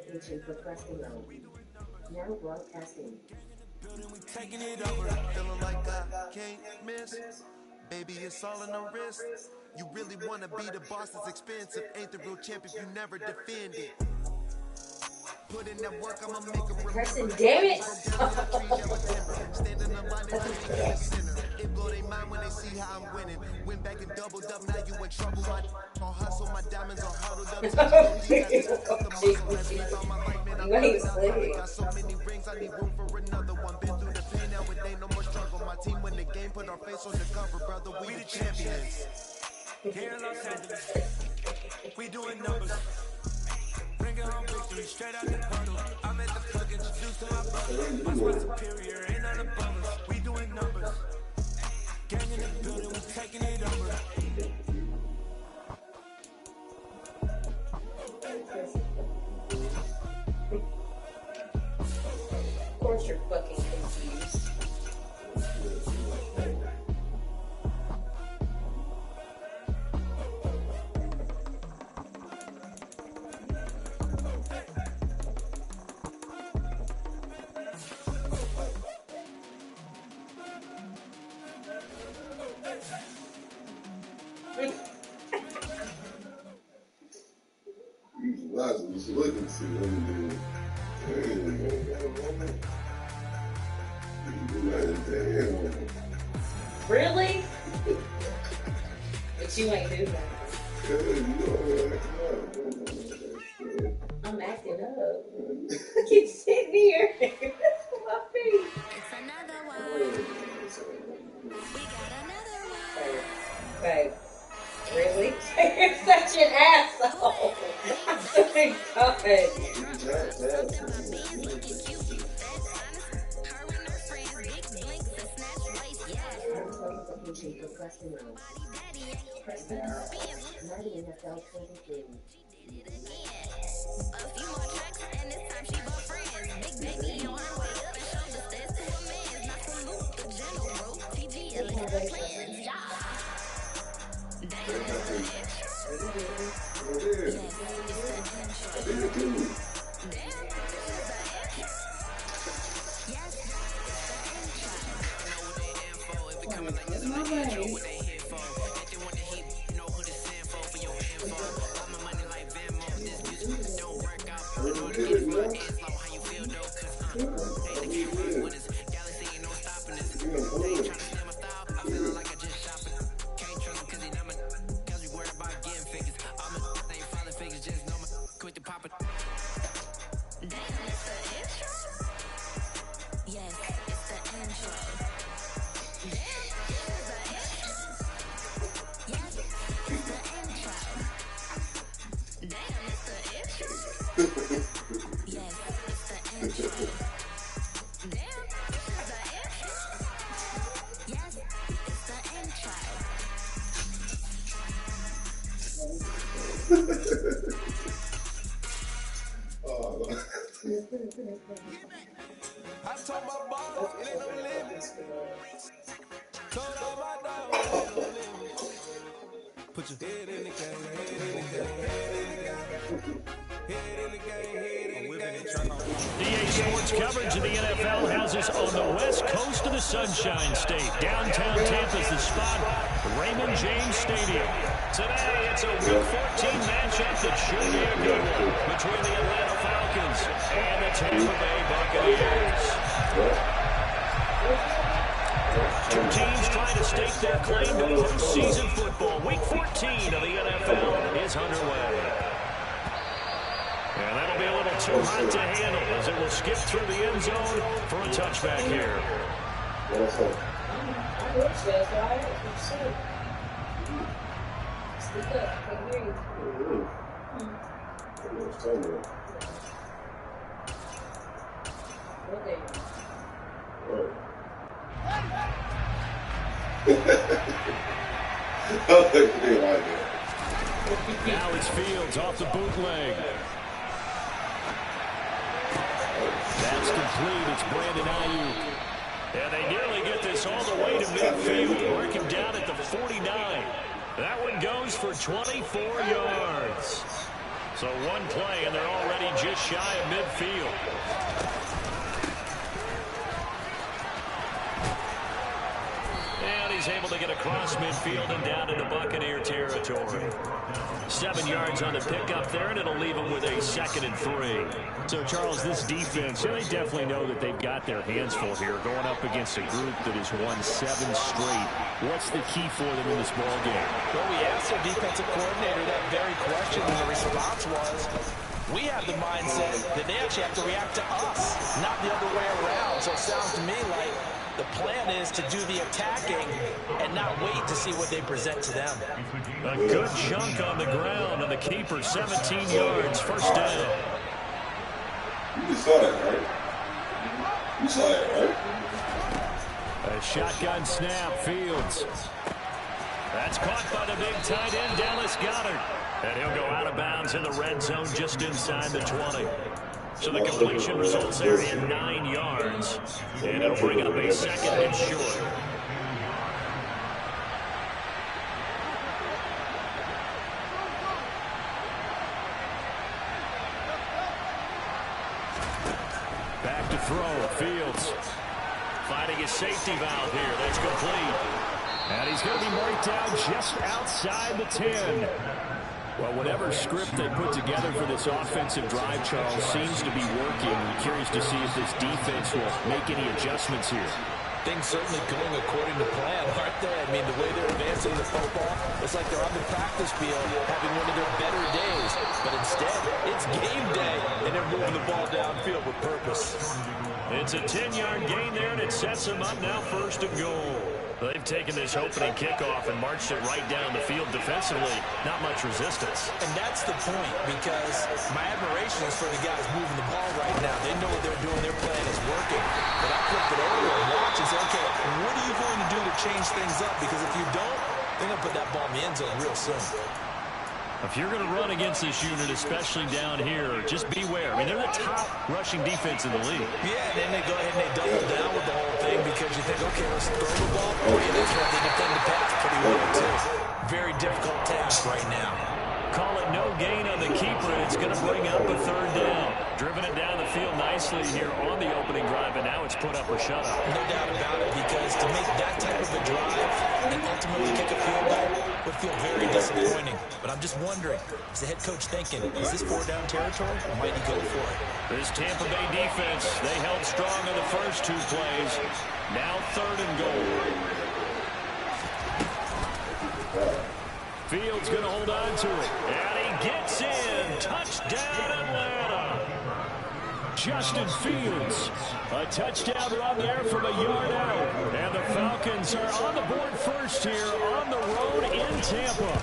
Wk14 S2. Now broadcasting. We taking it over, feeling like I can't miss. Baby, it's all in the wrist. You really wanna be the boss, it's expensive. Ain't the real champ if you never defend it. Put in that work, I'ma make them remember. Preston, damn it! Standing on my knees, in the center. It blow their mind when they see how I'm winning. Went back and doubled up, now you in trouble. My on hustle, my diamonds are huddled up. Got so many rings, I need room for another one. Been through the pain, now it ain't no more struggle. My team win the game, put our face on the cover, brother. We the champions. Here in Los Angeles, we doing numbers. Bringing home victory straight out the puddle. I'm at the plug, introduced to my brother. My squad superior, ain't none above us. We doing numbers. Gang in the building, we taking it over. Of course you're fucking confused. Just looking to him, Really? But you ain't do that. I'm acting up. I keep sitting here. My feet. It's another one. We got another one. Babe. Really? You're such an asshole. I'm sorry, God. NFL 23. A few more tracks, and this time she bought friends. Big baby on her way up and showed the stats to a man. Not salute the general. TG and the plans. Yeah. I told my boss, it ain't no limit. Told all my dogs, it ain't no limit. Put your head in the game, head in the game, head in the game, head in the game, head in the game. DA Sports coverage of the NFL has us on the west coast of the Sunshine State. Downtown Tampa's the spot, Raymond James Stadium. Today, it's a Week 14 matchup that should be a good one between the Atlanta Falcons and the Tampa Bay Buccaneers. Two teams trying to stake their claim to postseason football. Week 14 of the NFL is underway. And that'll be a little too hot to handle as it will skip through the end zone for a touchback here. Speak up, I can hear you. Now it's Fields off the bootleg. That's complete. It's Brandon Ayuk. And they nearly get this all the way to midfield. Work him down at the 49. That one goes for 24 yards. So one play, and they're already just shy of midfield. And he's able to get across midfield and down into Buccaneer territory. 7 yards on the pickup there, and it'll leave him with a 2nd and 3. So, Charles, this defense, they definitely know that they've got their hands full here, going up against a group that has won 7 straight. What's the key for them in this ball game? Well, we asked their defensive coordinator that very question, and the response was, we have the mindset that they actually have to react to us, not the other way around. So it sounds to me like the plan is to do the attacking and not wait to see what they present to them. A good chunk on the ground, and the keeper 17 yards, first down. You just saw that, right? You saw that, right? A shotgun snap, Fields. That's caught by the big tight end, Dallas Goedert. And he'll go out of bounds in the red zone just inside the 20. So the completion results there in 9 yards. And it'll bring up a 2nd and short. Back to throw, Fields. Finding his safety valve here. That's complete. And he's going to be marked down just outside the 10. Well, whatever script they put together for this offensive drive, Charles, seems to be working. I'm curious to see if this defense will make any adjustments here. Things certainly going according to plan, aren't they? I mean, the way they're advancing the football, it's like they're on the practice field having one of their better days. But instead, it's game day, and they're moving the ball downfield with purpose. It's a 10-yard gain there, and it sets them up now 1st and goal. They've taken this opening kickoff and marched it right down the field defensively. Not much resistance. And that's the point, because my admiration is for the guys moving the ball right now. They know what they're doing. Their plan is working. But I flipped it over and watch and say, okay, what are you going to do to change things up? Because if you don't, they're going to put that ball in the end zone real soon. If you're going to run against this unit, especially down here, just beware. I mean, they're the top rushing defense in the league. Yeah, and then they go ahead and they double down with the whole thing because you think, okay, let's throw the ball. Oh, yeah, that's right. They defend the pass pretty well, too. Very difficult task right now. Call it no gain on the keeper, and it's going to bring up a 3rd down. Driven it down the field nicely here on the opening drive, and now it's put up or shut up. No doubt about it, because to make that type of a drive and ultimately kick a field goal would feel very disappointing. But I'm just wondering, is the head coach thinking, is this 4-down territory, or might he go for it? This Tampa Bay defense, they held strong in the first 2 plays. Now 3rd and goal. Fields going to hold on to it. And he gets in. Touchdown, Atlanta. Justin Fields. A touchdown run there from a yard out. And the Falcons are on the board first here on the road in Tampa.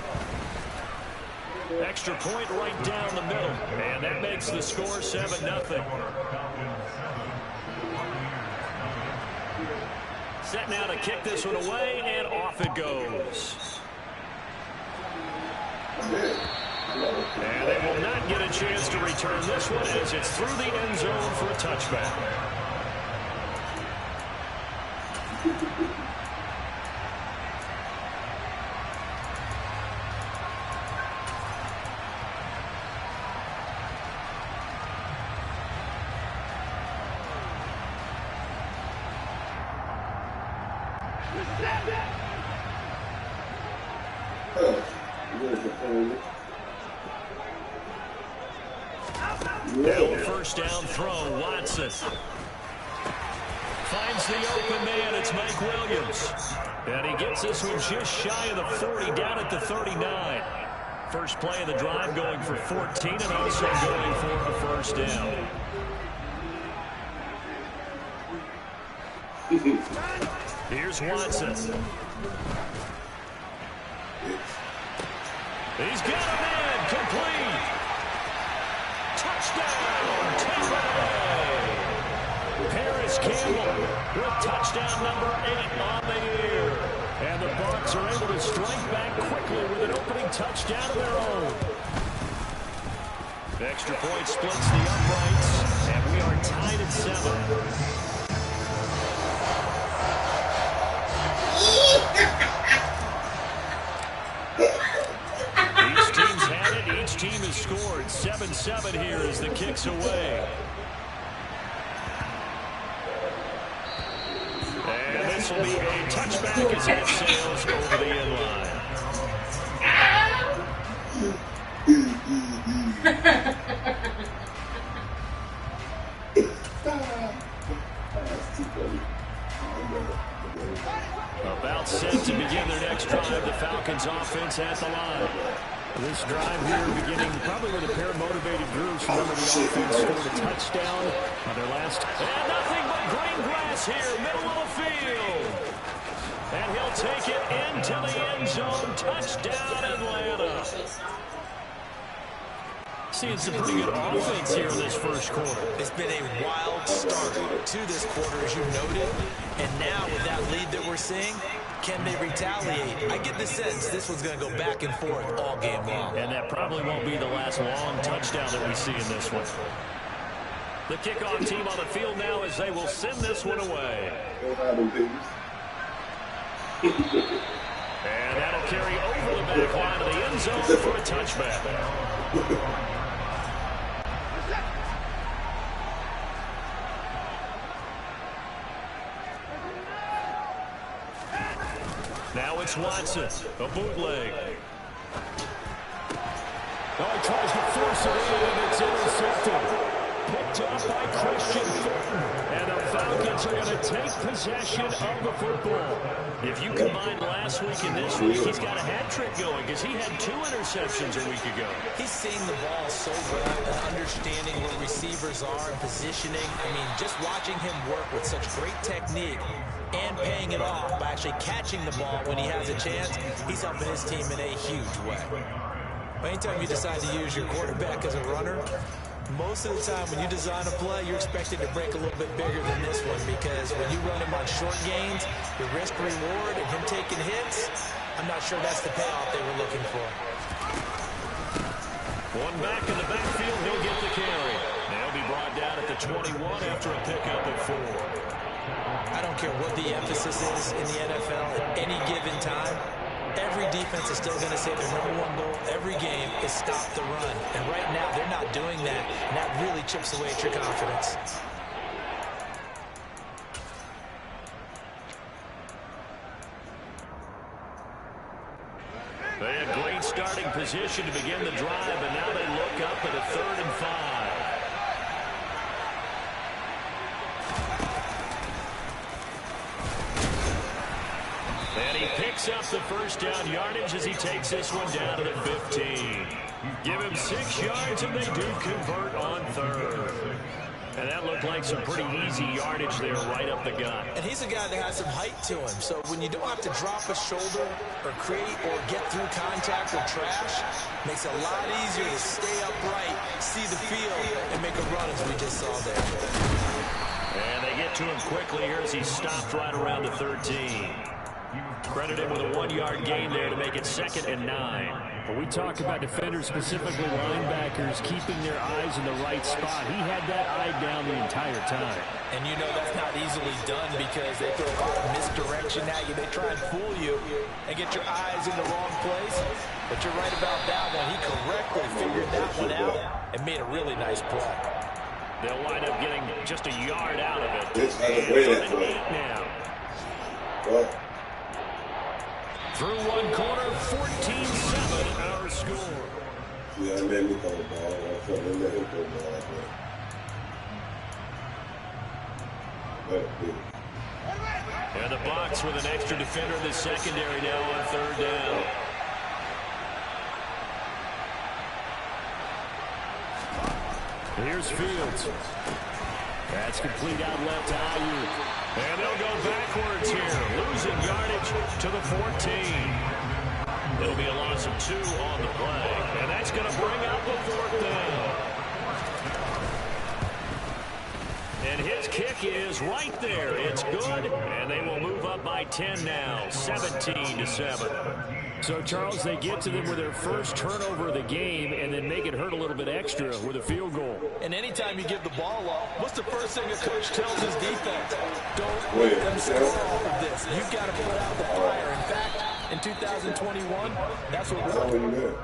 Extra point right down the middle. And that makes the score 7-0. Set now to kick this one away, and off it goes. And they will not get a chance to return this one as it's through the end zone for a touchback. Now a 1st down throw, Watson. Finds the open man, it's Mike Williams. And he gets this one just shy of the 40, down at the 39. First play of the drive going for 14 and also going for a 1st down. Here's Watson. He's got a man, complete. Touchdown, Tampa Bay. Paris Campbell with touchdown number 8 on the year. And the Bucs are able to strike back quickly with an opening touchdown of their own. The extra point splits the uprights, and we are tied at 7. Each team's had it. Each team has scored 7 points away. And this will be a touchback as it sails over the end line. About set to begin their next drive. The Falcons offense at the line. This drive here beginning probably with a pair of motivated groups. Remember, the offense scored a touchdown on their last. And nothing but green grass here, middle of the field. And he'll take it into the end zone. Touchdown, Atlanta. Seeing some pretty good offense here in this first quarter. It's been a wild start to this quarter, as you noted. And now with that lead that we're seeing, can they retaliate? I get the sense this one's going to go back and forth all game long. And that probably won't be the last long touchdown that we see in this one. The kickoff team on the field now as they will send this one away. And that'll carry over the back line of the end zone for a touchback. Now it's Watson, a bootleg. Oh, he tries to force it in, and it's intercepted. Picked up by Christian Fulton. And the Falcons are going to take possession of the football. If you combine last week and this week, he's got a hat trick going because he had 2 interceptions a week ago. He's seeing the ball so well and understanding where receivers are and positioning. I mean, just watching him work with such great technique and paying it off by actually catching the ball when he has a chance, he's helping his team in a huge way. Anytime you decide to use your quarterback as a runner, most of the time when you design a play, you're expected to break a little bit bigger than this one because when you run him on short gains, the risk-reward and him taking hits, I'm not sure that's the payoff they were looking for. One back in the backfield, he'll get the carry. They'll be brought down at the 21 after a pickup at 4. I don't care what the emphasis is in the NFL at any given time. Every defense is still going to say their #1 goal every game is stop the run. And right now, they're not doing that, and that really chips away at your confidence. They had great starting position to begin the drive, and now they look up at a 3rd and 5. And he picks up the first down yardage as he takes this one down to the 15. Give him 6 yards, and they do convert on 3rd. And that looked like some pretty easy yardage there right up the gut. And he's a guy that has some height to him, so when you don't have to drop a shoulder or create or get through contact or trash, makes it a lot easier to stay upright, see the field, and make a run as we just saw there. And they get to him quickly here as he stopped right around the 13. Credit him with a 1-yard gain there to make it 2nd and 9. When we talk about defenders, specifically linebackers, keeping their eyes in the right spot, he had that eye down the entire time. And you know that's not easily done because they throw a lot of misdirection at you. They try and fool you and get your eyes in the wrong place. But you're right about that one. He correctly figured that one out and made a really nice play. They'll wind up getting just a yard out of it. It's kind of way that way. Now. What? Through one quarter, 14-7 our score. Yeah, I made me throw the ball. I felt they let him throw the ball like that. And the Bucs with an extra defender in the secondary now on 3rd down. Here's Fields. That's complete out left to Ayuk. And they'll go backwards here, losing yardage to the 14. It'll be a loss of 2 on the play, and that's going to bring up the 4th down. And his kick is right there. It's good, and they will move up by 10 now, 17-7. So, Charles, they get to them with their first turnover of the game and then make it hurt a little bit extra with a field goal. And anytime you give the ball up, what's the first thing a coach tells his defense? Don't let them score off of this. You've got to put out the fire. In fact, in 2021, that's what we're doing.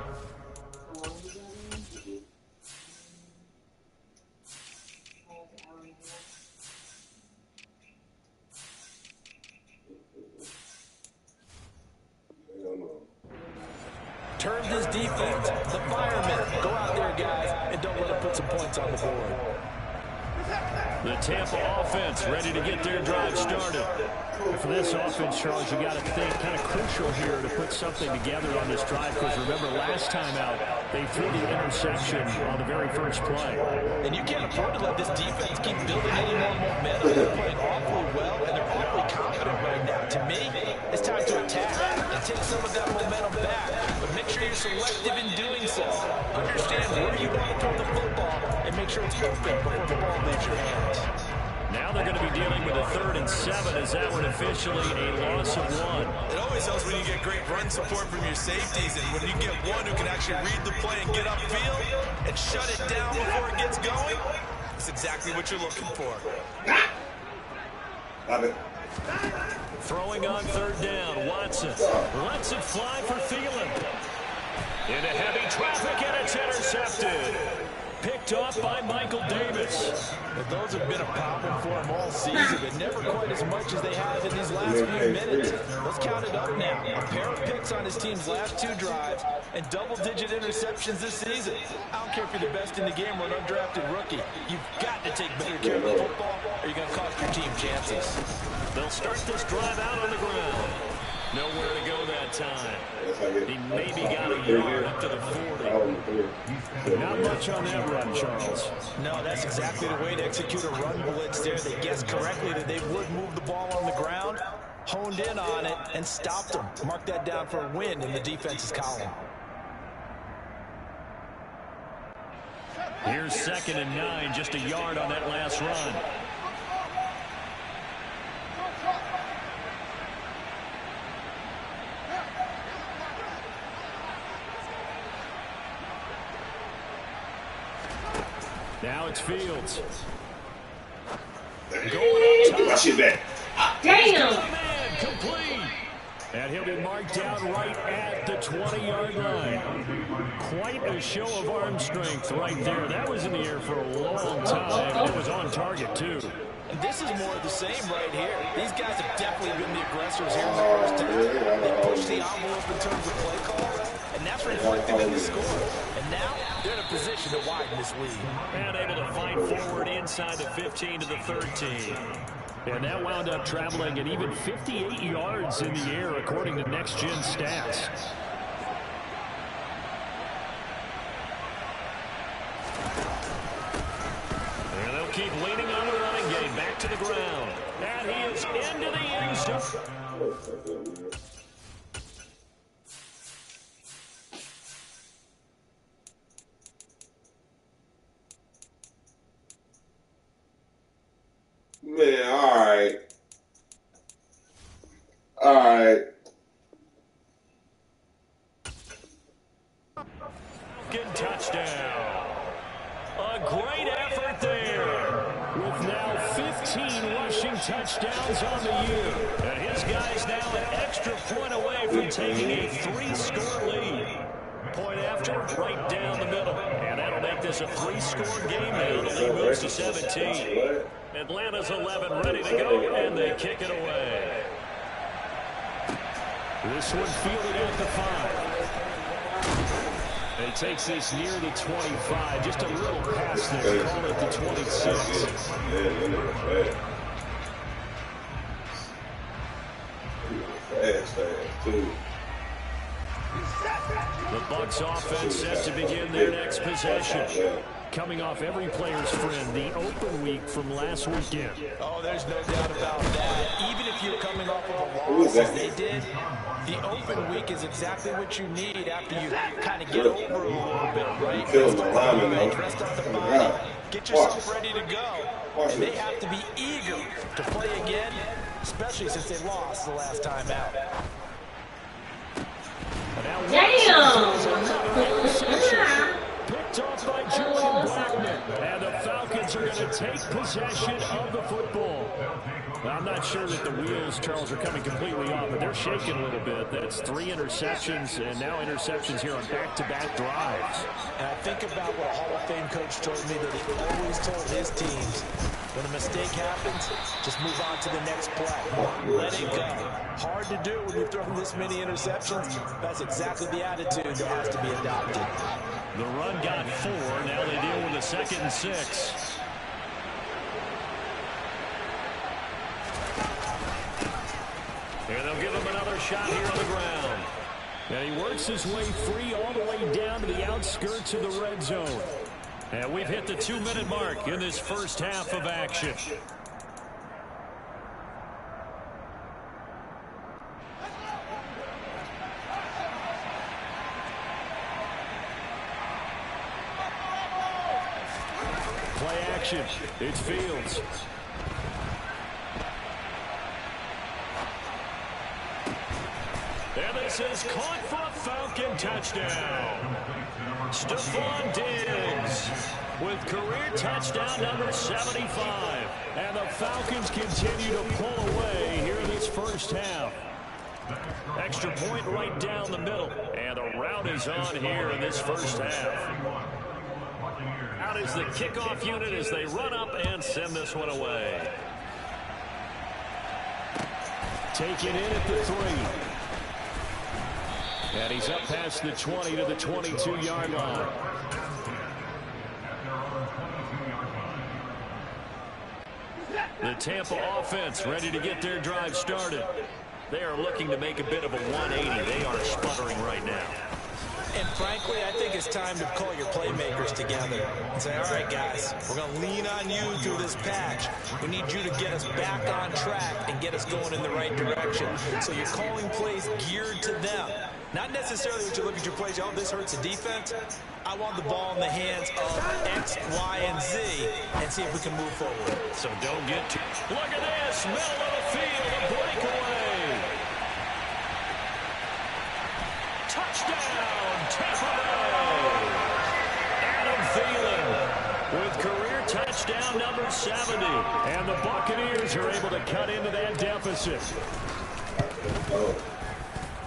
on the board. The Tampa offense ready to get their drive started. For this offense, Charles, you got to think kind of crucial here to put something together on this drive, because remember last time out they threw the interception on the very first play. And you can't afford to let this defense keep building any more momentum. They're playing awfully well, and they're awfully confident right now. To me, it's time to attack and take some of that momentum back. But make sure you're selective in doing so. Understand where you want to throw the football and make sure it's open before the ball leaves your hands. Now they're going to be dealing with a 3rd and 7 as that one officially a loss of 1. It always helps when you get great run support from your safeties, and when you get one who can actually read the play and get upfield and shut it down before it gets going, that's exactly what you're looking for. Love it. Throwing on 3rd down, Watson lets it fly for Thielen. Into heavy traffic, and it's intercepted. Picked off by Michael Davis. But those have been a problem for him all season, but never quite as much as they have in these last few minutes. Let's count it up now. A pair of picks on his team's last 2 drives and double-digit interceptions this season. I don't care if you're the best in the game or an undrafted rookie. You've got to take better care of the football, or you're going to cost your team chances. They'll start this drive out on the ground. Nowhere to go that time. He maybe got a yard up to the 40. Not much on that run, Charles. No, that's exactly the way to execute a run blitz there. They guessed correctly that they would move the ball on the ground, honed in on it, and stopped them. Mark that down for a win in the defense's column. Here's 2nd and 9, just a yard on that last run. Now it's Fields. Going up top. Watch it back. Damn! Man, complete. And he'll be marked out right at the 20-yard line. Quite a show of arm strength right there. That was in the air for a long time. It was on target, too. And this is more of the same right here. These guys have definitely been the aggressors here in the first half. They pushed the envelope in terms of play calls, and that's reflected in the score. And now they're in a position to widen this lead. And able to find forward inside the 15 to the 13. And that wound up traveling at even 58 yards in the air, according to Next Gen stats. And they'll keep leaning on the running game. Back to the ground. And he is into the end zone. Man, all right. All right. Good touchdown. A great effort there. With now 15 rushing touchdowns on the year. And his guys now an extra point away from taking a 3-score lead. Point after, right down the middle. And that'll make this a 3-score game now. The lead moves to 17. Atlanta's 11 ready to go, and they kick it away. This one fielded at the 5. And it takes this near the 25. Just a little pass there. Call it the 26. Fast, too. The Bucs offense set to begin their next possession. Coming off every player's friend, the open week from last weekend. Oh, there's no doubt about that. Even if you're coming off of a loss as they did, the open week is exactly what you need after you kind of get over a little bit, right? Rest up the body, get yourself ready to go. And they have to be eager to play again, especially since they lost the last time out. Damn! Picked off by Julian Blackman. And the Falcons are going to take possession of the football. Now, I'm not sure that the wheels, Charles, are coming completely off, but they're shaking a little bit. That's 3 interceptions, and now interceptions here on back-to-back drives. And I think about what a Hall of Fame coach told me that he always told his teams, when a mistake happens, just move on to the next play. Let it go. Hard to do when you've thrown this many interceptions. That's exactly the attitude that has to be adopted. The run got 4. Now they deal with a 2nd and 6. And they'll give him another shot here on the ground. And he works his way free all the way down to the outskirts of the red zone. And we've hit the 2-minute mark in this first half of action. Play action. It's Fields. And this is caught for a Falcon touchdown. Stephon Diggs with career touchdown number 75. And the Falcons continue to pull away here in this first half. Extra point right down the middle. And the route is on here in this first half. Out is the kickoff unit as they run up and send this one away. Taken in at the 3. And he's up past the 20 to the 22-yard line. The Tampa offense ready to get their drive started. They are looking to make a bit of a 180. They are sputtering right now. And frankly, I think it's time to call your playmakers together and say, all right, guys, we're going to lean on you through this patch. We need you to get us back on track and get us going in the right direction. So you're calling plays geared to them. Not necessarily what you look at your plays, oh, this hurts the defense. I want the ball in the hands of X, Y, and Z and see if we can move forward. So don't get too... Look at this, middle of the field, a breakaway. Touchdown, Tampa Bay. Adam Thielen with career touchdown number 70. And the Buccaneers are able to cut into that deficit.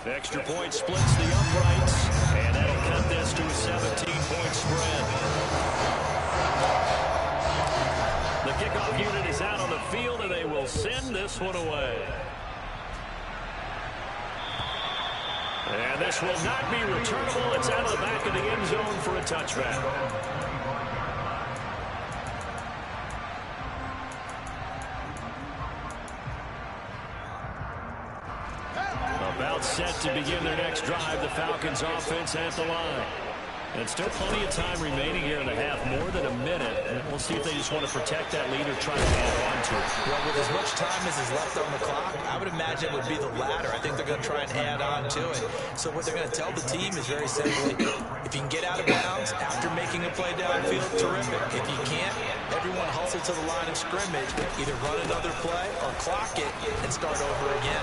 The extra point splits the uprights, and that'll cut this to a 17-point spread. The kickoff unit is out on the field, and they will send this one away. And this will not be returnable. It's out of the back of the end zone for a touchback. About set to begin their next drive. The Falcons offense at the line. And still plenty of time remaining here in the half, more than a minute. And we'll see if they just want to protect that lead or try to add on to it. Well, with as much time as is left on the clock, I would imagine it would be the latter. I think they're going to try and add on to it. So what they're going to tell the team is very simply, if you can get out of bounds after making a play downfield, terrific. If you can't, everyone hustle to the line of scrimmage, either run another play or clock it and start over again.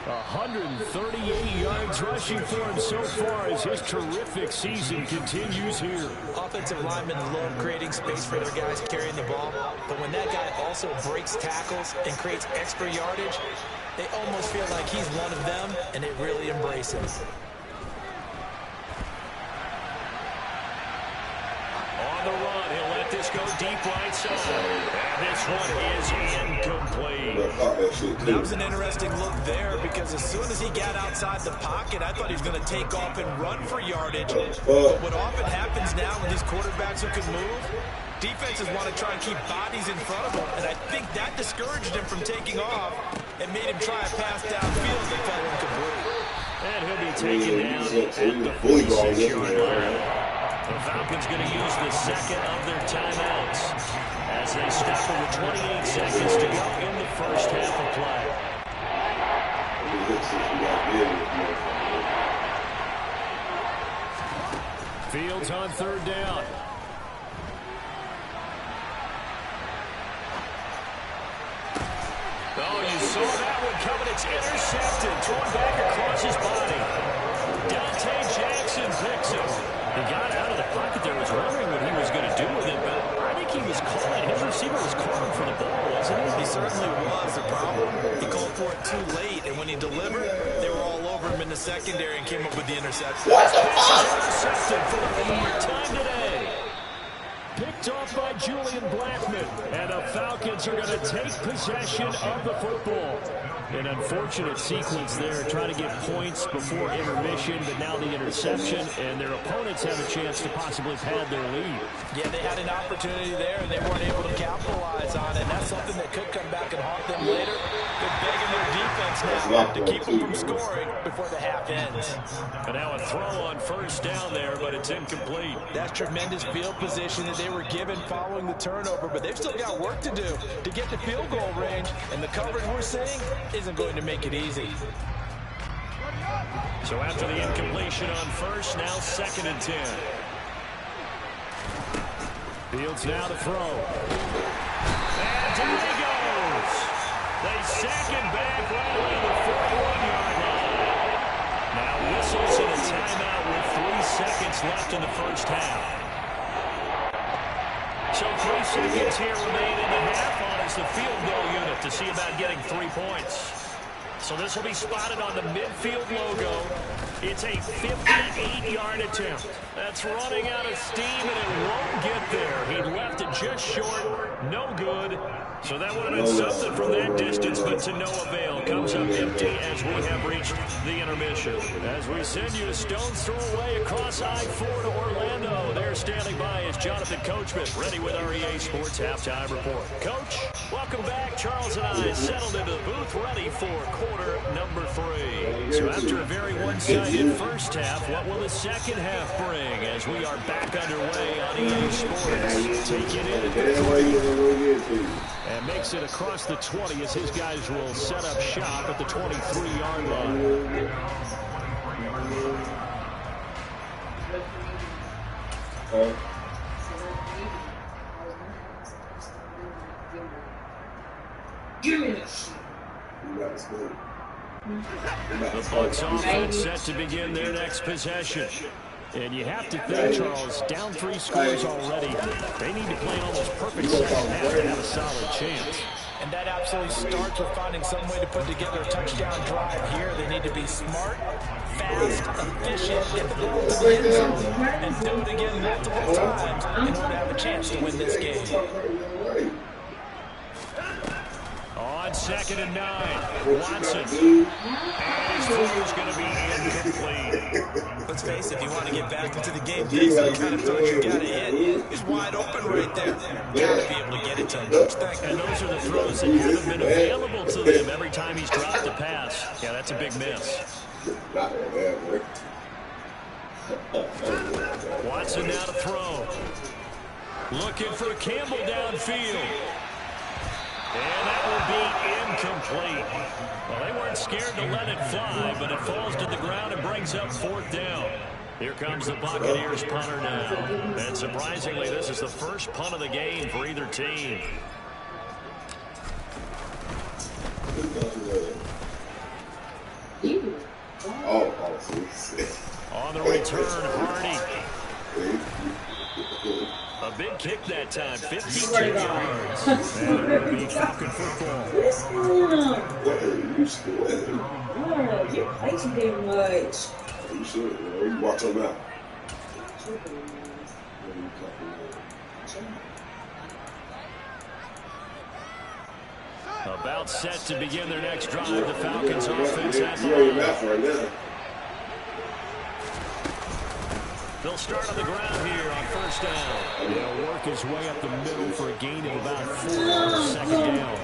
138 yards rushing for him so far as his terrific season continues here. Offensive linemen love creating space for their guys carrying the ball, but when that guy also breaks tackles and creates extra yardage, they almost feel like he's one of them, and they really embrace him. On the run, he'll let this go deep right side. And this one is incomplete. That was an interesting look there because as soon as he got outside the pocket, I thought he was going to take off and run for yardage. But what often happens now with these quarterbacks who can move, defenses want to try and keep bodies in front of them, and I think that discouraged him from taking off and made him try a pass downfield that fell incomplete. And he'll be taken down at the 46-yard line. The Falcons going to use the second of their timeouts as they stop with 28 seconds to go in the first half of play. Fields on third down. Oh, you saw that one coming. It's intercepted. Thrown back across his body. Dante Jackson picks it. He got out of the pocket there, was wondering what he was going to do with it, but I think he was calling. His receiver was calling for the ball, wasn't he? He certainly was. The problem, he called for it too late, and when he delivered, they were all over him in the secondary and came up with the interception. Intercepted for the third time today. picked off by Julian Blackman. And the Falcons are going to take possession of the football. An unfortunate sequence there, trying to get points before intermission, but now the interception, and their opponents have a chance to possibly pad their lead. Yeah, they had an opportunity there, and they weren't able to capitalize on it. And that's something that could come back and haunt them later. They're begging their defense now to keep them from scoring before the half ends. And now a throw on first down there, but it's incomplete. That's tremendous field position that they were given following the turnover, but they've still got work to do to get to field goal range, and the coverage we're seeing isn't going to make it easy. So after the incompletion on first, now 2nd and 10. Fields now to throw. And down he goes. They sack him back right around the 41-yard line. Now whistles and a timeout with 3 seconds left in the first half. So 3 seconds here remain in the half on as the field goal unit to see about getting 3 points. So this will be spotted on the midfield logo. It's a 58-yard attempt. That's running out of steam, and it won't get there. He left it just short. No good. So that would have been something from that distance, but to no avail. Comes up empty as we have reached the intermission. As we send you a stone's throw away across I-4 to Orlando. There standing by is Jonathan Coachman, ready with our EA Sports Halftime Report. Coach, welcome back. Charles and I settled into the booth, ready for quarter number 3. So after a very one-sided first half, what will the second half bring as we are back underway on EA Sports? Take it in at the 3. And makes it across the 20 as his guys will set up shop at the 23-yard line. The Bucs offense set to begin their next possession. And you have to think, Charles, down 3 scores already. They need to play an almost perfect second half to have a solid chance. And that absolutely starts with finding some way to put together a touchdown drive here. They need to be smart, fast, efficient, get the ball to the end zone, and do it again multiple times in order to have a chance to win this game. On 2nd and 9, Watson. And his throw is going to be incomplete. Let's face it, if you want to get back into the game, these are the kind of throws you got to hit. He's wide open right there. Got to be able to get it to him. And those are the throws that haven't been available to them every time he's dropped a pass. Yeah, that's a big miss. Watson now to throw. Looking for Campbell downfield. And that will be incomplete. Well, they weren't scared to let it fly, but it falls to the ground and brings up 4th down. Here comes the Buccaneers punter now. And surprisingly, this is the first punt of the game for either team. On the return, Hardy. A big kick that time, 52 yards. And it will be Falcon football. You play too damn much. You should. You watch them out. About set to begin their next drive. The Falcons offense at the line. They'll start on the ground here on first down. They'll work his way up the middle for a gain of about 4 on the 2nd down.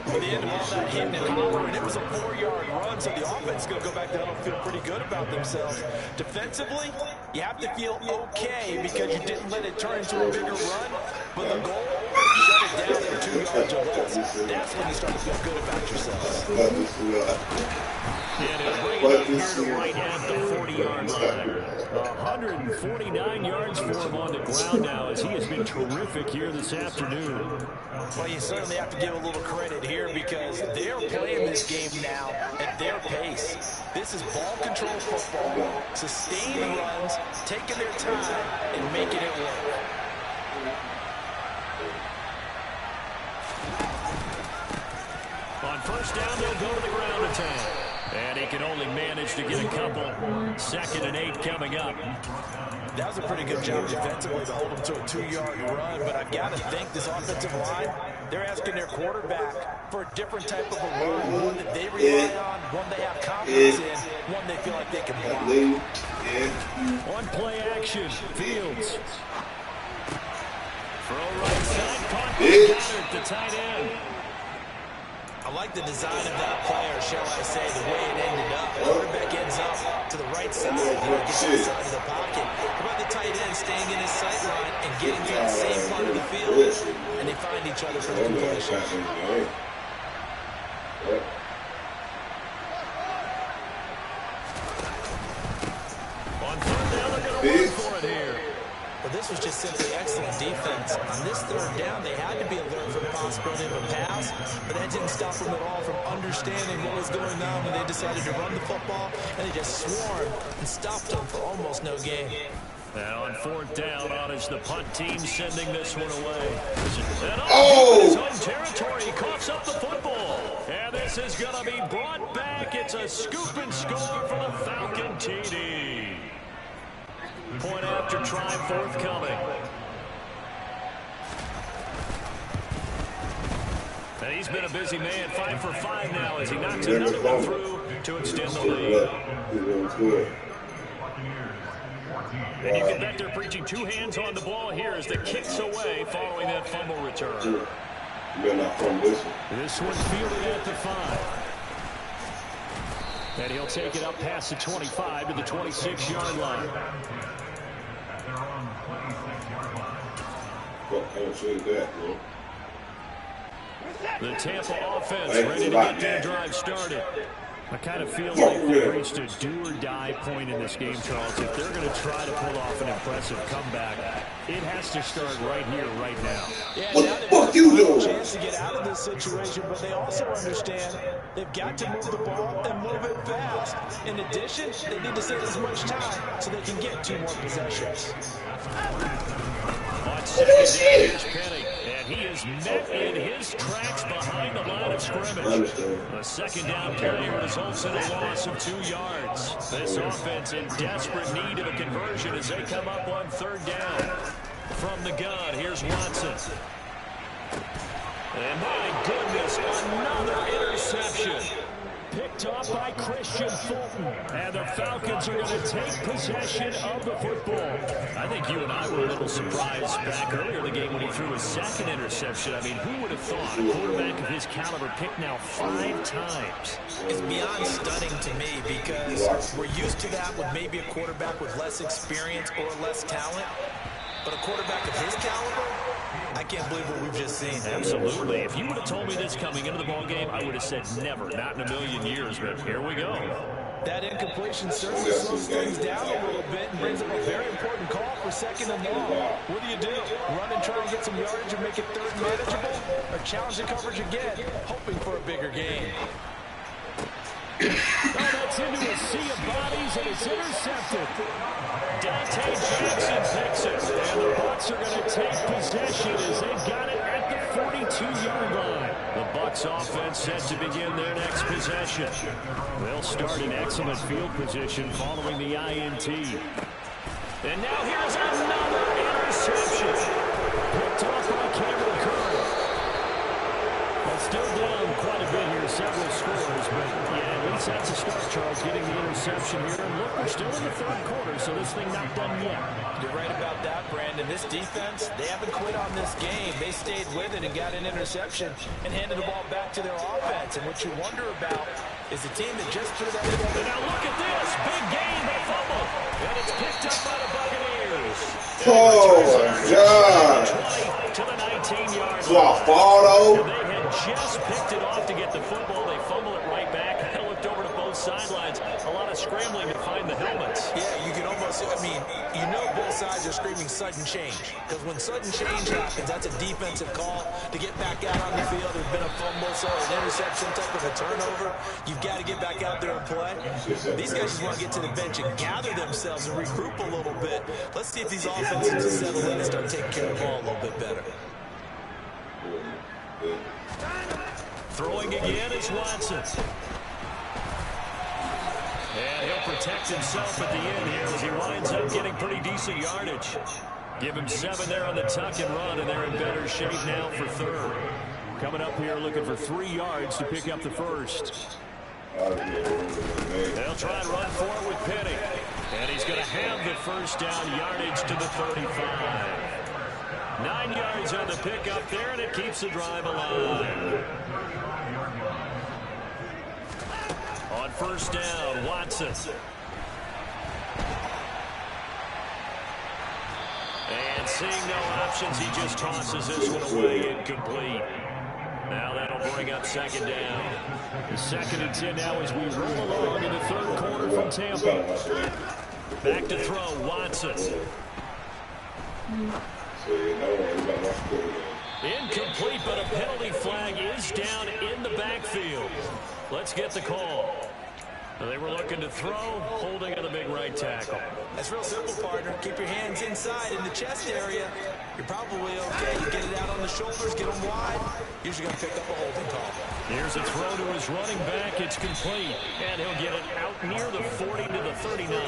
Well, the end of all that hitting and hollering, it was a 4-yard run, so the offense is going to go back down and feel pretty good about themselves. Defensively, you have to feel okay because you didn't let it turn into a bigger run, but the goal, shut it down at 2 yards or less. That's when you start to feel good about yourself. And it'll bring it up here to right at the 40-yard line. 149 yards for him on the ground now as he has been terrific here this afternoon. Well, you certainly have to give a little credit here because they're playing this game now at their pace. This is ball control football, sustained runs, taking their time, and making it work. On first down, they'll go to the ground attack. And he can only manage to get a couple. 2nd and 8 coming up. That was a pretty good job defensively to hold him to a 2-yard run, but I've got to think this offensive line, they're asking their quarterback for a different type of a run, one that they rely on, one they have confidence in, one they feel like they can block. On play action, Fields. Throw right side, caught by Goddard, the tight end. I like the design of that player, shall I say, the way it ended up. Quarterback ends up to the right side, gets inside of the pocket. How about the tight end staying in his sight line and getting to the same part of the field, and they find each other for the completion. On 3rd down, they're going to work for it here. Well, this was just simply excellent defense. On this 3rd down, they had to be alert for the possibility of a pass, but that didn't stop them at all from understanding what was going on when they decided to run the football, and they just swarmed and stopped them for almost no gain. Now on 4th down, on is the punt team sending this one away. And his home territory, he coughs up the football. And this is going to be brought back. It's a scoop and score for the Falcon TD. Point after try forthcoming. And he's been a busy man, 5 for 5 now as he knocks another one through to extend the lead. And you can bet they're preaching 2 hands on the ball here as the kick's away following that fumble return. This one's fielded at the 5. And he'll take it up past the 25 to the 26-yard line. The Tampa offense ready to get their drive started. I kind of feel like they've reached a do-or-die point in this game, Charles. If they're going to try to pull off an impressive comeback, it has to start right here, right now. Yeah, now they've got a chance to get out of this situation, but they also understand they've got to move the ball and move it fast. In addition, they need to save as much time so they can get 2 more possessions. On 2nd down, here's Penny, and he is met in his tracks behind the line of scrimmage. The 2nd down carry results in a loss of 2 yards. This offense in desperate need of a conversion as they come up on 3rd down. From the gun, here's Watson. And my goodness, another interception. Picked off by Christian Fulton. And the Falcons are going to take possession of the football. I think you and I were a little surprised back earlier in the game when he threw his 2nd interception. I mean, who would have thought a quarterback of his caliber picked now 5 times? It's beyond stunning to me because we're used to that with maybe a quarterback with less experience or less talent. But a quarterback of his caliber, I can't believe what we've just seen. Absolutely. If you would have told me this coming into the ballgame, I would have said never, not in a million years, but here we go. That incompletion certainly slows things down a little bit and brings up a very important call for 2nd and long. What do? Run and try and get some yardage and make it 3rd manageable? Or challenge the coverage again, hoping for a bigger gain? Oh, that's into a sea of bodies, and it's intercepted. Dante Jackson picks it, and the Bucs are going to take possession as they've got it at the 42-yard line. The Bucs offense set to begin their next possession. They'll start in excellent field position following the INT. And now here's another interception. Picked off by Cameron Curran. Well, still down quite a bit here, several scores, but yeah, at least that's a start, Charles, getting the interception here. And look, we're still in the 3rd quarter, so this thing not done yet. You're right about that, Brandon. This defense, they haven't quit on this game. They stayed with it and got an interception and handed the ball back to their offense. And what you wonder about is the team that just threw that together. And now look at this. Big gain, they fumble. And it's picked up by the Buccaneers. Oh, my God. To the 19-yard line. Fardo. They had just picked it off to get the football. They fumble it right back. I looked over to both sidelines. A lot of scrambling to find the helmets. Yeah, you can almost, I mean, you know both sides are screaming sudden change. Because when sudden change happens, that's a defensive call to get back out on the field. There's been a fumble, so an interception, type of a turnover. You've got to get back out there and play. These guys just want to get to the bench and gather themselves and regroup a little bit. Let's see if these offenses settle in and start taking care of the ball a little bit better. Throwing again is Watson. protect himself at the end here as he winds up getting pretty decent yardage. Give him 7 there on the tuck and run, and they're in better shape now for third. Coming up here looking for 3 yards to pick up the first. They'll try and run for it with Penny. And he's going to have the first down, yardage to the 35. 9 yards on the pickup there, and it keeps the drive alive. On first down, Watson. And seeing no options, he just tosses this one away, incomplete. Now that'll bring up second down. The 2nd and 10 now as we roll along in the 3rd quarter from Tampa. Back to throw, Watson. Incomplete, but a penalty flag is down in the backfield. Let's get the call. They were looking to throw, holding on the big right tackle. That's real simple, partner. Keep your hands inside in the chest area. You're probably okay. You get it out on the shoulders, get them wide. Usually going to pick up a holding call. Here's a throw to his running back. It's complete. And he'll get it out near the 40 to the 39.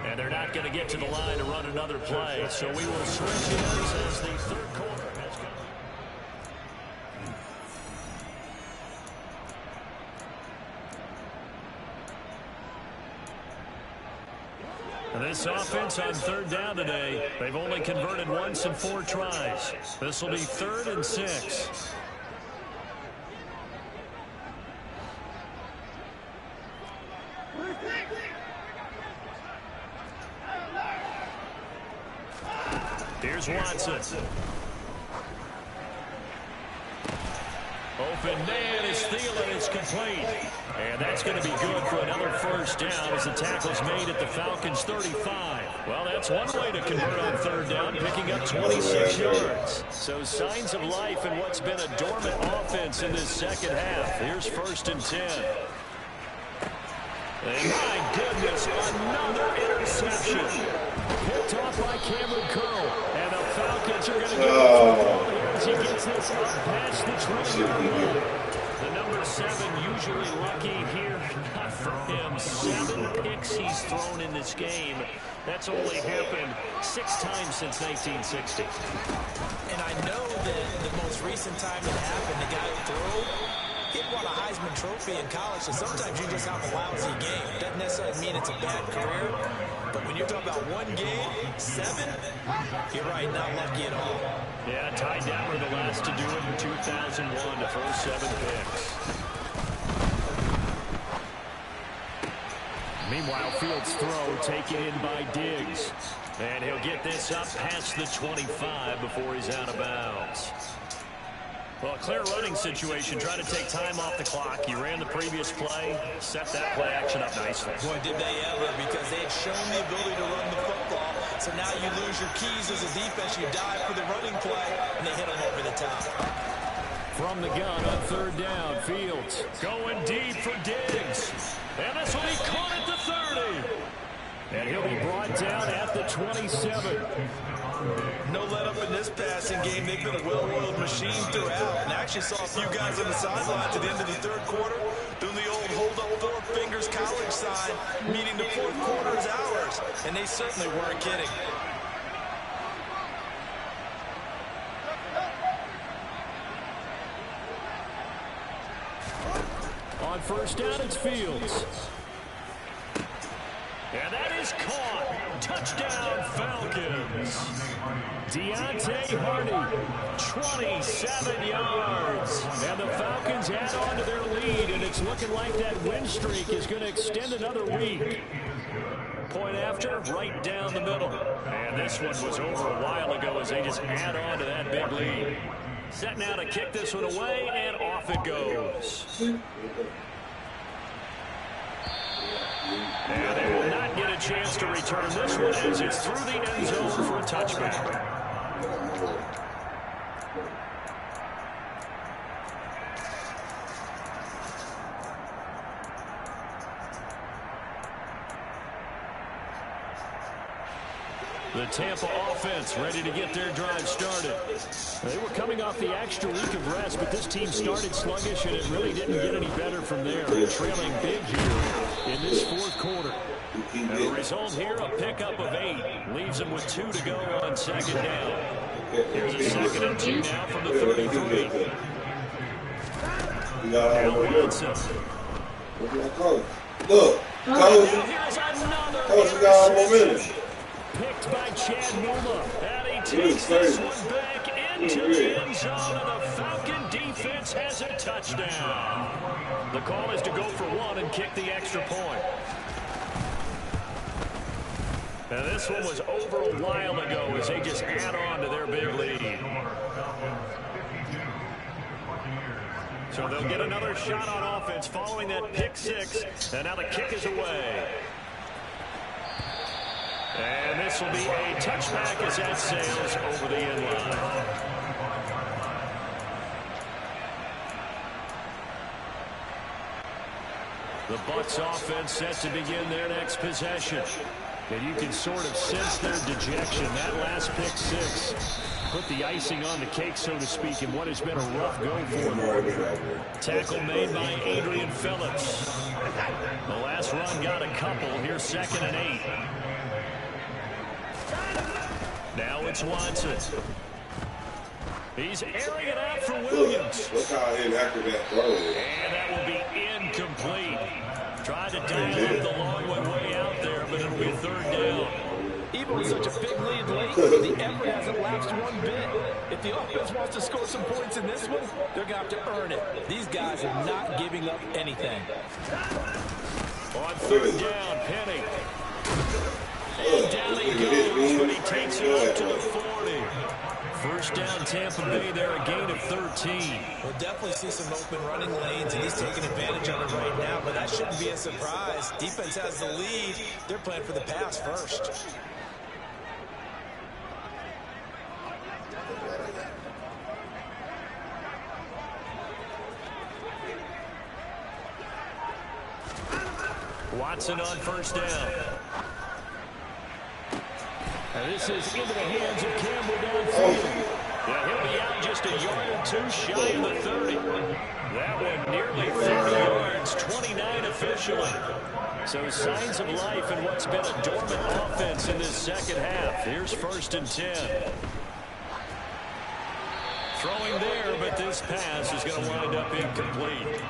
And they're not going to get to the line to run another play. So we will switch ends as the 3rd quarter has come. This offense on 3rd down today, they've only converted once in 4 tries. This will be 3rd and 6. Here's Watson. Open man is Thielen. It's complete. And that's going to be good for another first down as the tackle's made at the Falcons' 35. Well, that's one way to convert on 3rd down, picking up 26 yards. So signs of life in what's been a dormant offense in this 2nd half. Here's 1st and 10. And my goodness, another interception. Picked off by Cameron Curl. And the Falcons are going to get the football here as he gets this up past the 20-yard line. The number 7 usually lucky here. Not for him. 7 picks he's thrown in this game. That's only happened 6 times since 1960. And I know that the most recent time it happened, the guy who threw, he won a Heisman Trophy in college, so sometimes you just have a lousy game. Doesn't necessarily mean it's a bad career, but when you're talking about one game, 7, you're right, not lucky at all. Yeah, Ty Downer the last to do it in 2001 to throw 7 picks. Meanwhile, Fields' throw taken in by Diggs. And he'll get this up past the 25 before he's out of bounds. Well, a clear running situation. Try to take time off the clock. You ran the previous play, set that play action up nicely. Boy, did they ever, because they had shown the ability to run the football. So now you lose your keys as a defense. You dive for the running play, and they hit them over the top. From the gun on 3rd down, Fields going deep for Diggs. And this will be caught at the 30. And he'll be brought down at the 27. No let up in this passing game. They've been a well-oiled machine throughout. And I actually saw a few guys on the sidelines at the end of the 3rd quarter doing the old hold up 4 fingers college sign, meaning the 4th quarter is ours. And they certainly weren't kidding. On 1st down, it's Fields. And that is caught. Touchdown, Falcons. Deontay Hardy, 27 yards. And the Falcons add on to their lead, and it's looking like that win streak is going to extend another week. Point after, right down the middle. And this one was over a while ago as they just add on to that big lead. Set now to kick this one away, and off it goes. And they will not get a chance to return this one as it's through the end zone for a touchback. The Tampa offense ready to get their drive started. They were coming off the extra week of rest, but this team started sluggish, and it really didn't get any better from there. Trailing big here in this fourth quarter. And the result here, a pickup of 8. Leaves them with 2 to go on second down. Here's a 2nd and 2 now from the 33. Now Watson. Look, Here's another interception. Picked by Chad Muma. And he takes this one back into the end zone, and the Falcon defense has a touchdown. The call is to go for 1 and kick the extra point. Now this one was over a while ago as they just add on to their big lead. So they'll get another shot on offense following that pick 6. And now the kick is away. And this will be a touchback as that sails over the end line. The Bucs offense set to begin their next possession. And you can sort of sense their dejection. That last pick 6 put the icing on the cake, so to speak, in what has been a rough go for them. Tackle made by Adrian Phillips. The last run got a couple. Here's 2nd and 8. Now it's Watson. He's airing it out for Williams. Look how after that throw. And that will be incomplete. Tried to dial up the long way out there, but it'll be 3rd down. Even with such a big lead late, the effort hasn't lapsed one bit. If the offense wants to score some points in this one, they're going to have to earn it. These guys are not giving up anything. On 3rd down, Penny. And down he goes, but he takes it up to the 40. First down, Tampa Bay there, a gain of 13. We'll definitely see some open running lanes, and he's taking advantage of it right now, but that shouldn't be a surprise. Defense has the lead. They're playing for the pass first. Watson on first down. And this is into the hands of Campbell downfield. Yeah, he'll be out just a yard or 2 shy of the 30. That one nearly 30 yards, 29 officially. So signs of life in what's been a dormant offense in this second half. Here's 1st and 10. Throwing there, but this pass is going to wind up incomplete.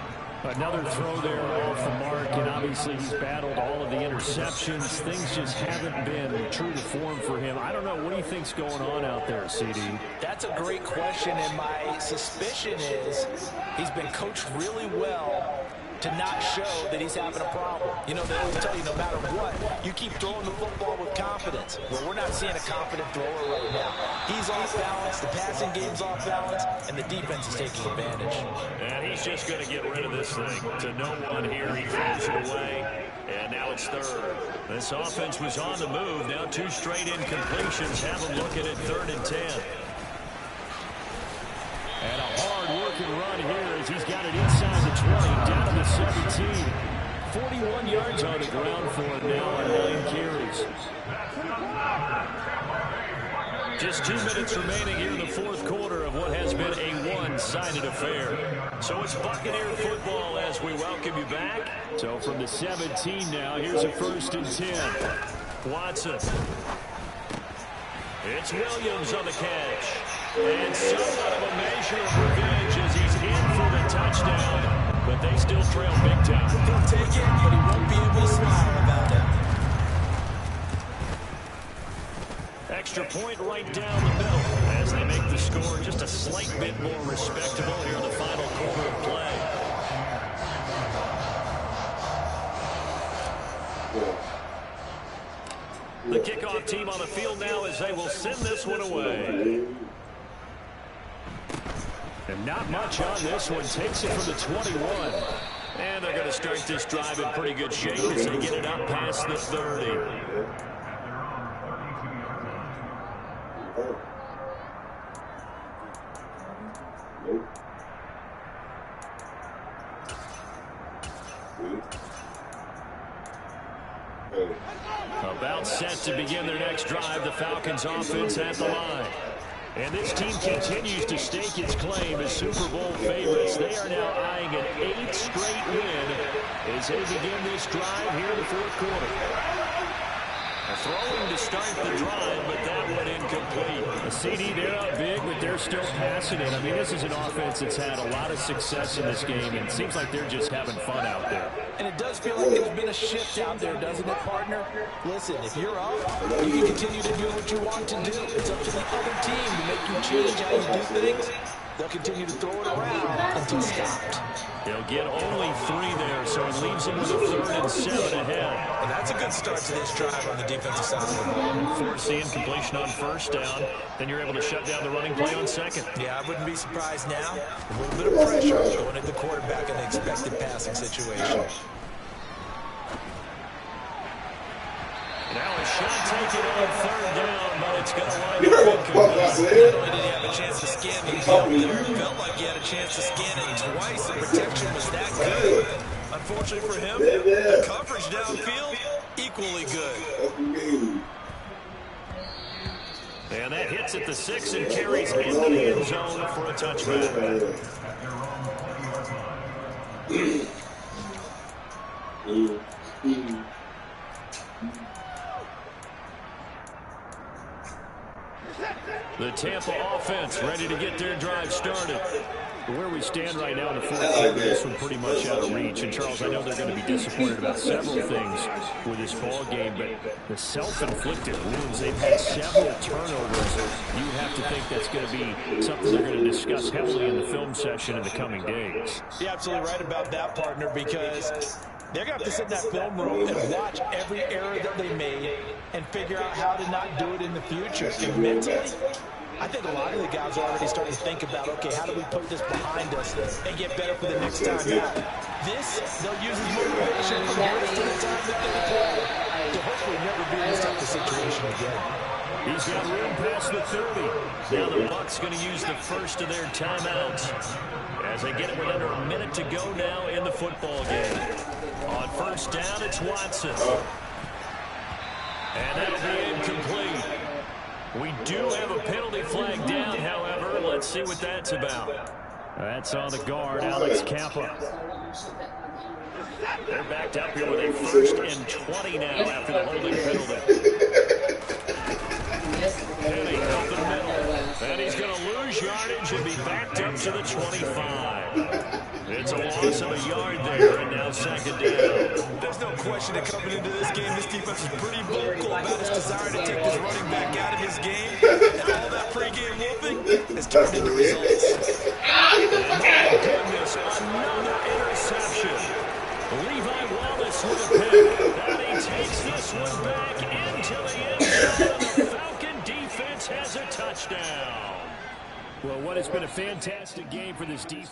Another throw there off the mark, and obviously he's battled all of the interceptions. Things just haven't been true to form for him. I don't know. What do you think's going on out there, CD? That's a great question, and my suspicion is he's been coached really well to not show that he's having a problem. You know, they always tell you no matter what, you keep throwing the football with confidence. Well, we're not seeing a confident thrower right now. He's off balance, the passing game's off balance, and the defense is taking advantage. And he's just going to get rid of this thing. To no one here, he throws it away, and now it's 3rd. This offense was on the move. Now 2 straight incompletions have him looking at 3rd and 10. And a hard-working run here as he's got it inside the 20, down to the 17. 41 yards on the ground for him now on 9 carries. Just 2 minutes remaining here in the fourth quarter of what has been a one-sided affair. So it's Buccaneer football as we welcome you back. So from the 17 now, here's a 1st and 10. Watson. It's Williams on the catch. And somewhat of a measure of revenge as he's in for the touchdown. But they still trail big time. He'll take it, but he won't be able to smile about it. Extra point right down the middle as they make the score just a slight bit more respectable here in the final quarter of play. The kickoff team on the field now as they will send this one away. And not much on this one. Takes it from the 21. And they're going to start this drive in pretty good shape as they get it up past the 30. About set to begin their next drive. The Falcons offense at the line. And this team continues to stake its claim as Super Bowl favorites. They are now eyeing an 8th straight win as they begin this drive here in the fourth quarter. A throwing to start the drive, but that one incomplete. The CD, they're up big, but they're still passing it. I mean, this is an offense that's had a lot of success in this game, and it seems like they're just having fun out there. And it does feel like there's been a shift out there, doesn't it, partner? Listen, if you're up, you can continue to do what you want to do. It's up to the other team to make you change how you do things. They'll continue to throw it around until stopped. They'll get only 3 there, so it leaves them with a 3rd and 7 ahead. And that's a good start to this drive on the defensive side of the ball. Force the incompletion on 1st down. Then you're able to shut down the running play on 2nd. Yeah, I wouldn't be surprised now. A little bit of pressure going at the quarterback in the expected passing situation. Now a shot taken on 3rd down, but it's going to wind You heard up what the fuck I Not said? only did he have a chance to scan the field there, felt like he had a chance to scan it twice. The protection was that good. Unfortunately for him, the coverage downfield, equally good. And that hits at the 6 and carries into the end zone for a touchback. The Tampa offense ready to get their drive started. Where we stand right now in the fourth quarter, this one pretty much out of reach. And, Charles, I know they're going to be disappointed about several things with this ball game, but the self-inflicted wounds, they've had several turnovers. You have to think that's going to be something they're going to discuss heavily in the film session in the coming days. You're absolutely right about that, partner, because they're going to have to sit in that film room and watch every error that they made and figure out how to not do it in the future. And mentally, I think a lot of the guys are already starting to think about, okay, how do we put this behind us and get better for the next time out? This, they'll use as motivation for the rest of the time that they play to hopefully never be in this type of situation again. He's got room past the 30. Now the Bucs going to use the first of their timeouts as they get it with under a minute to go now in the football game. On 1st down, it's Watson. And that'll be incomplete. We do have a penalty flag down, however. Let's see what that's about. That's on the guard, Alex Kappa. They're backed up here with a 1st and 20 now after the holding penalty. Penny up the middle. And he's going to lose yardage and be backed up to the 25. It's a loss of a yard there, and now 2nd down. There's no question that coming into this game, this defense is pretty vocal about its desire to take this running back out of his game. And all that pregame whooping has turned into results. And my goodness, another interception. Levi Wallace with a pick. And he takes this one back into the end zone. The Falcon defense has a touchdown. Well, what has been a fantastic game for this defense.